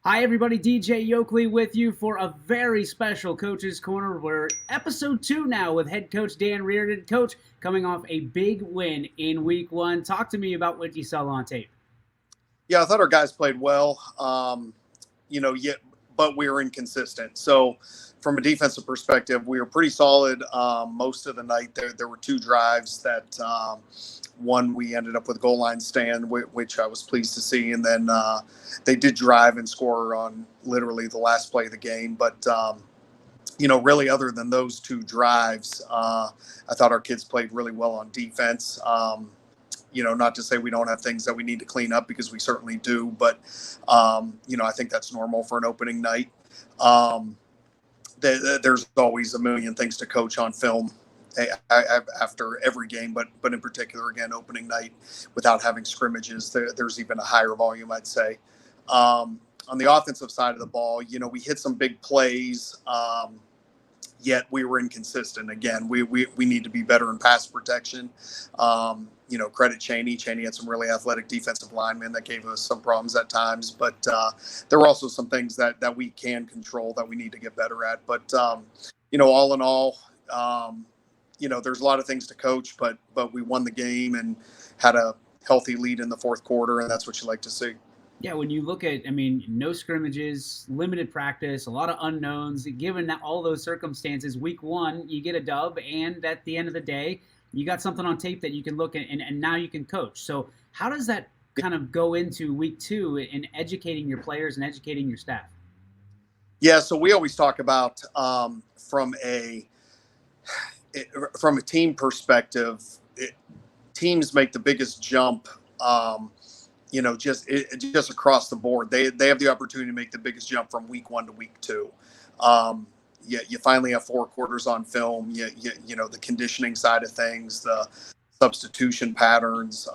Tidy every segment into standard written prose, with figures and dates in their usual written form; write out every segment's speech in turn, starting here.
Hi, everybody. DJ Yokley with you for a very special Coach's Corner. We're episode 2 now with head coach Dan Reardon. Coach, coming off a big win in week 1. Talk to me about what you saw on tape. Yeah, I thought our guys played well, but we were inconsistent. So from a defensive perspective, we were pretty solid most of the night. There were 2 drives that one we ended up with goal line stand, which I was pleased to see. And then they did drive and score on literally the last play of the game. But, really other than those 2 drives, I thought our kids played really well on defense. Not to say we don't have things that we need to clean up, because we certainly do. But, I think that's normal for an opening night. There's always a million things to coach on film after every game, but in particular, again, opening night without having scrimmages, there's even a higher volume, I'd say. On the offensive side of the ball, we hit some big plays, yet we were inconsistent. Again, we need to be better in pass protection. Credit Chaney. Chaney had some really athletic defensive linemen that gave us some problems at times, but there were also some things that we can control that we need to get better at. But, all in all, there's a lot of things to coach, but we won the game and had a healthy lead in the fourth quarter, and that's what you like to see. Yeah, when you look at, no scrimmages, limited practice, a lot of unknowns, given that all those circumstances, week 1, you get a dub, and at the end of the day, you got something on tape that you can look at, and now you can coach. So how does that kind of go into week 2 in educating your players and educating your staff? Yeah, so we always talk about from a team perspective, teams make the biggest jump, just across the board. They have the opportunity to make the biggest jump from week 1 to week 2. You finally have 4 quarters on film. The conditioning side of things, the substitution patterns,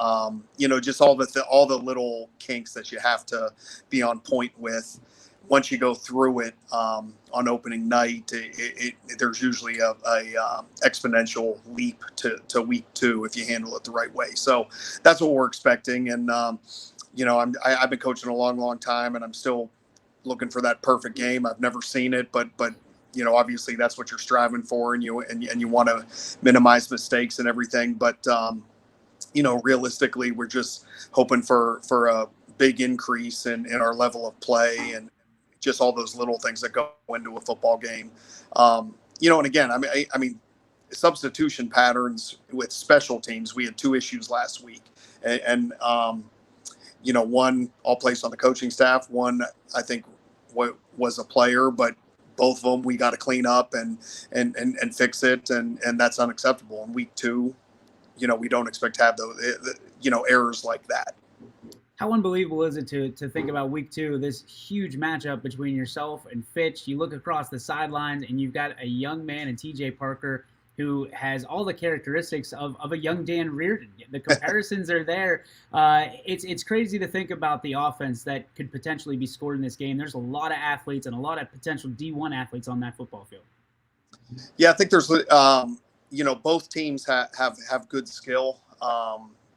just all the little kinks that you have to be on point with. Once you go through it on opening night, there's usually a exponential leap to week 2 if you handle it the right way. So that's what we're expecting. And I've been coaching a long time, and I'm still looking for that perfect game. I've never seen it, but obviously that's what you're striving for, and you want to minimize mistakes and everything. But realistically, we're just hoping for a big increase in our level of play, and just all those little things that go into a football game. And again, I mean, substitution patterns with special teams, we had 2 issues last week, and one all placed on the coaching staff, one I think was a player, but both of them we got to clean up and fix it, and that's unacceptable. In week 2, we don't expect to have those errors like that. How unbelievable is it to think about week 2, this huge matchup between yourself and Fitch? You look across the sidelines, and you've got a young man in TJ Parker who has all the characteristics of a young Dan Reardon. The comparisons are there. It's crazy to think about the offense that could potentially be scored in this game. There's a lot of athletes and a lot of potential D1 athletes on that football field. Yeah, I think there's, both teams have good skill.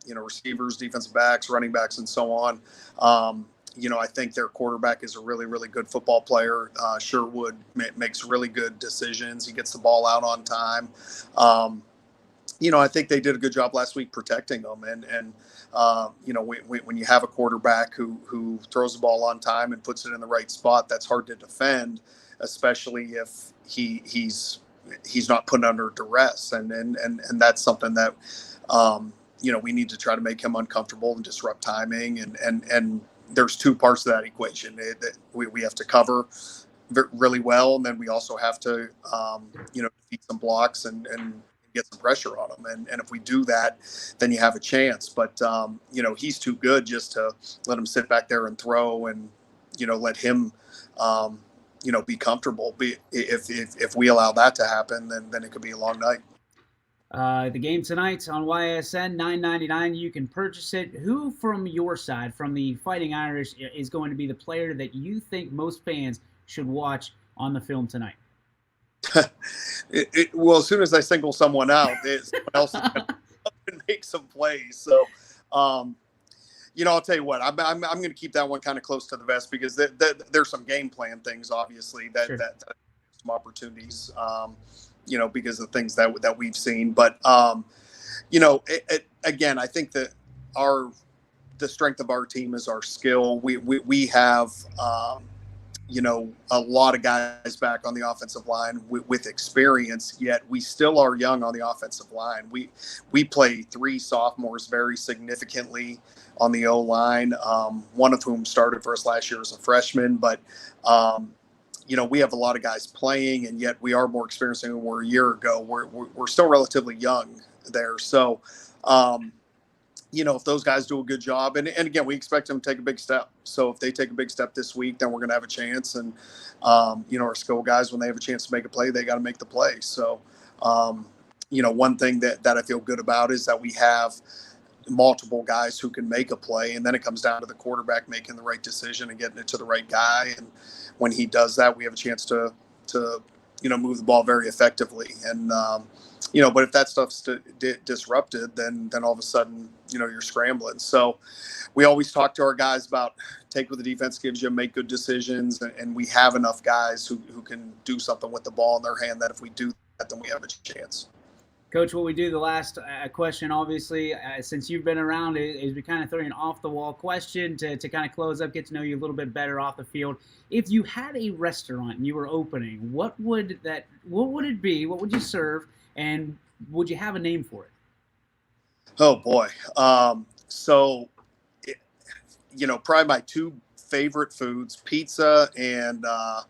Receivers, defensive backs, running backs, and so on. I think their quarterback is a really, really good football player. Sherwood makes really good decisions. He gets the ball out on time. I think they did a good job last week protecting them. And when you have a quarterback who throws the ball on time and puts it in the right spot, that's hard to defend, especially if he's not put under duress. And that's something that, we need to try to make him uncomfortable and disrupt timing. And there's 2 parts to that equation. We have to cover really well, and then we also have to, defeat some blocks and get some pressure on them. And if we do that, then you have a chance. But, he's too good just to let him sit back there and throw, and, let him, be comfortable. If we allow that to happen, then it could be a long night. The game tonight on YSN, $9.99. You can purchase it. Who from your side, from the Fighting Irish, is going to be the player that you think most fans should watch on the film tonight? Well, as soon as I single someone out, someone else is going to make some plays. So, I'll tell you what, I'm going to keep that one kind of close to the vest because there's some game plan things, obviously, that some opportunities, because of things that we've seen. But, again, I think that the strength of our team is our skill. We have, a lot of guys back on the offensive line with experience, yet we still are young on the offensive line. We play 3 sophomores very significantly on the O-line, one of whom started for us last year as a freshman. But, we have a lot of guys playing, and yet we are more experienced than we were a year ago. We're still relatively young there. So, if those guys do a good job, and again, we expect them to take a big step. So if they take a big step this week, then we're going to have a chance. And, our skill guys, when they have a chance to make a play, they got to make the play. So, one thing that I feel good about is that we have multiple guys who can make a play. And then it comes down to the quarterback making the right decision and getting it to the right guy. And when he does that, we have a chance to move the ball very effectively. And, but if that stuff's disrupted, then all of a sudden, you're scrambling. So we always talk to our guys about take what the defense gives you, make good decisions. And we have enough guys who can do something with the ball in their hand that if we do that, then we have a chance. Coach, what we do the last question, obviously, since you've been around, is we kind of throw you an off-the-wall question to kind of close up, get to know you a little bit better off the field. If you had a restaurant and you were opening, what would it be? What would you serve? And would you have a name for it? Oh, boy. Probably my 2 favorite foods, pizza and, I'll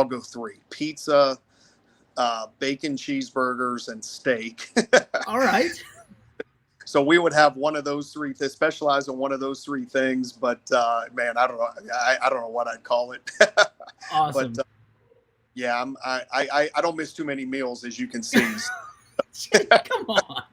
go 3. Pizza, bacon cheeseburgers, and steak. All right. So we would have one of those 3, they specialize in one of those 3 things, but, man, I don't know. I don't know what I'd call it. Awesome. But, yeah, I don't miss too many meals, as you can see. Come on.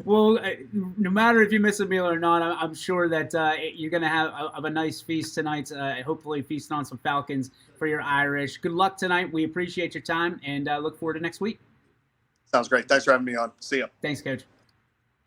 Well, no matter if you miss a meal or not, I'm sure that you're going to have a nice feast tonight, hopefully feasting on some Falcons for your Irish. Good luck tonight. We appreciate your time and look forward to next week. Sounds great. Thanks for having me on. See ya. Thanks, Coach.